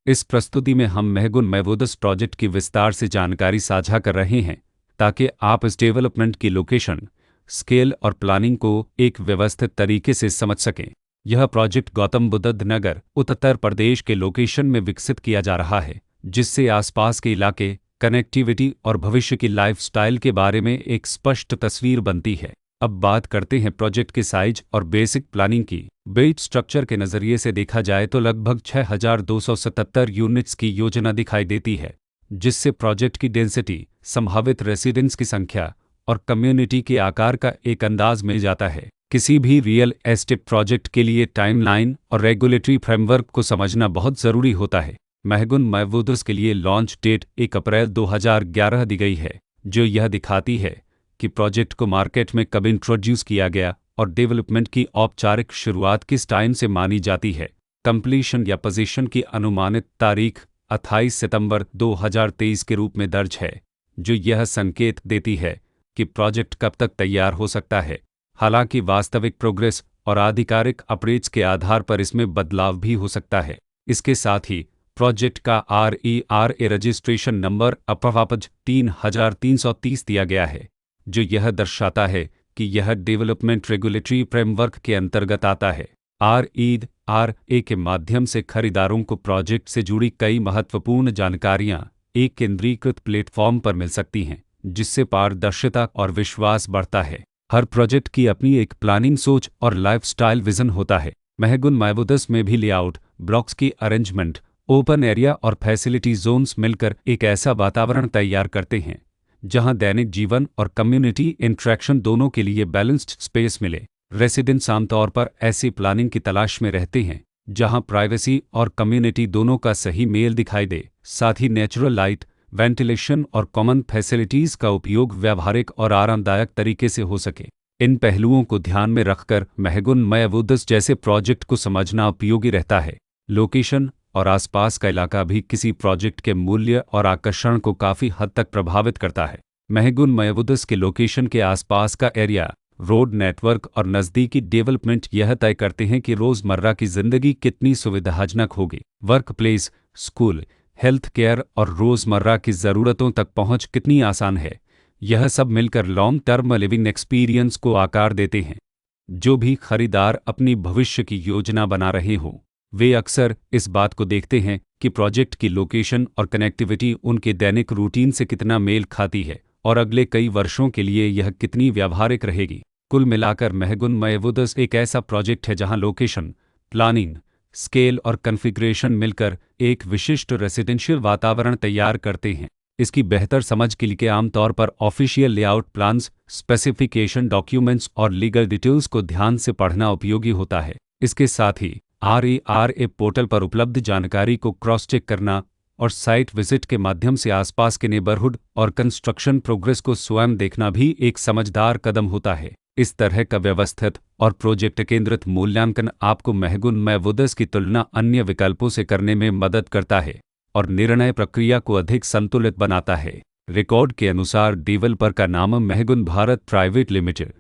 इस प्रस्तुति में हम महगुन मैवोदस प्रोजेक्ट की विस्तार से जानकारी साझा कर रहे हैं ताकि आप इस डेवलपमेंट की लोकेशन, स्केल और प्लानिंग को एक व्यवस्थित तरीके से समझ सकें। यह प्रोजेक्ट गौतम बुद्ध नगर, उत्तर प्रदेश के लोकेशन में विकसित किया जा रहा है, जिससे आसपास के इलाके, कनेक्टिविटी और भविष्य की लाइफस्टाइल के बारे में एक स्पष्ट तस्वीर बनती है। अब बात करते हैं प्रोजेक्ट के साइज और बेसिक प्लानिंग की। बेट स्ट्रक्चर के नज़रिए से देखा जाए तो लगभग 6277 यूनिट्स की योजना दिखाई देती है, जिससे प्रोजेक्ट की डेंसिटी, संभावित रेसिडेंट्स की संख्या और कम्युनिटी के आकार का एक अंदाज मिल जाता है। किसी भी रियल एस्टेट प्रोजेक्ट के लिए टाइमलाइन और रेगुलेटरी फ्रेमवर्क को समझना बहुत ज़रूरी होता है। महगुन मैवोदस के लिए लॉन्च डेट 1 अप्रैल 2011 दी गई है, जो यह दिखाती है कि प्रोजेक्ट को मार्केट में कब इंट्रोड्यूस किया गया और डेवलपमेंट की औपचारिक शुरुआत किस टाइम से मानी जाती है। कंप्लीशन या पोजीशन की अनुमानित तारीख 28 सितंबर 2023 के रूप में दर्ज है, जो यह संकेत देती है कि प्रोजेक्ट कब तक तैयार हो सकता है। हालांकि वास्तविक प्रोग्रेस और आधिकारिक अपडेट्स के आधार पर इसमें बदलाव भी हो सकता है। इसके साथ ही प्रोजेक्ट का RERA रजिस्ट्रेशन नंबर अपवापज 3330 दिया गया है, जो यह दर्शाता है कि यह डेवलपमेंट रेगुलेटरी फ्रेमवर्क के अंतर्गत आता है। RERA के माध्यम से खरीदारों को प्रोजेक्ट से जुड़ी कई महत्वपूर्ण जानकारियां एक केंद्रीकृत प्लेटफॉर्म पर मिल सकती हैं, जिससे पारदर्शिता और विश्वास बढ़ता है। हर प्रोजेक्ट की अपनी एक प्लानिंग सोच और लाइफस्टाइल विजन होता है। महगुन मैवोदस में भी लेआउट, ब्लॉक्स की अरेंजमेंट, ओपन एरिया और फैसिलिटी जोन्स मिलकर एक ऐसा वातावरण तैयार करते हैं जहां दैनिक जीवन और कम्युनिटी इंटरेक्शन दोनों के लिए बैलेंस्ड स्पेस मिले। रेसिडेंट्स आमतौर पर ऐसी प्लानिंग की तलाश में रहते हैं जहां प्राइवेसी और कम्युनिटी दोनों का सही मेल दिखाई दे। साथ ही नेचुरल लाइट, वेंटिलेशन और कॉमन फैसिलिटीज़ का उपयोग व्यावहारिक और आरामदायक तरीके से हो सके। इन पहलुओं को ध्यान में रखकर महगुन मैवोदस जैसे प्रोजेक्ट को समझना उपयोगी रहता है। लोकेशन और आसपास का इलाका भी किसी प्रोजेक्ट के मूल्य और आकर्षण को काफ़ी हद तक प्रभावित करता है। महगुन मैवोदस के लोकेशन के आसपास का एरिया, रोड नेटवर्क और नज़दीकी डेवलपमेंट यह तय करते हैं कि रोज़मर्रा की ज़िंदगी कितनी सुविधाजनक होगी। Work place, school, health care और रोज़मर्रा की ज़रूरतों तक पहुंच कितनी आसान है। यह सब मिलकर लॉन्ग टर्म लिविंग एक्सपीरियंस को आकार देते हैं। जो भी खरीदार अपनी भविष्य की योजना बना रहे हों, वे अक्सर इस बात को देखते हैं कि प्रोजेक्ट की लोकेशन और कनेक्टिविटी उनके दैनिक रूटीन से कितना मेल खाती है और अगले कई वर्षों के लिए यह कितनी व्यावहारिक रहेगी। कुल मिलाकर महगुन मैवोदस एक ऐसा प्रोजेक्ट है जहां लोकेशन, प्लानिंग, स्केल और कॉन्फ़िगरेशन मिलकर एक विशिष्ट रेसिडेंशियल वातावरण तैयार करते हैं। इसकी बेहतर समझ के लिए आमतौर पर official layout plans, specification documents और लीगल डिटेल्स को ध्यान से पढ़ना उपयोगी होता है। इसके साथ ही RERA पोर्टल पर उपलब्ध जानकारी को क्रॉस चेक करना और साइट विजिट के माध्यम से आसपास के नेबरहुड और कंस्ट्रक्शन प्रोग्रेस को स्वयं देखना भी एक समझदार कदम होता है। इस तरह का व्यवस्थित और प्रोजेक्ट केंद्रित मूल्यांकन आपको महगुन मैवोदस की तुलना अन्य विकल्पों से करने में मदद करता है और निर्णय प्रक्रिया को अधिक संतुलित बनाता है। रिकॉर्ड के अनुसार डेवलपर का नाम महगुन भारत प्राइवेट लिमिटेड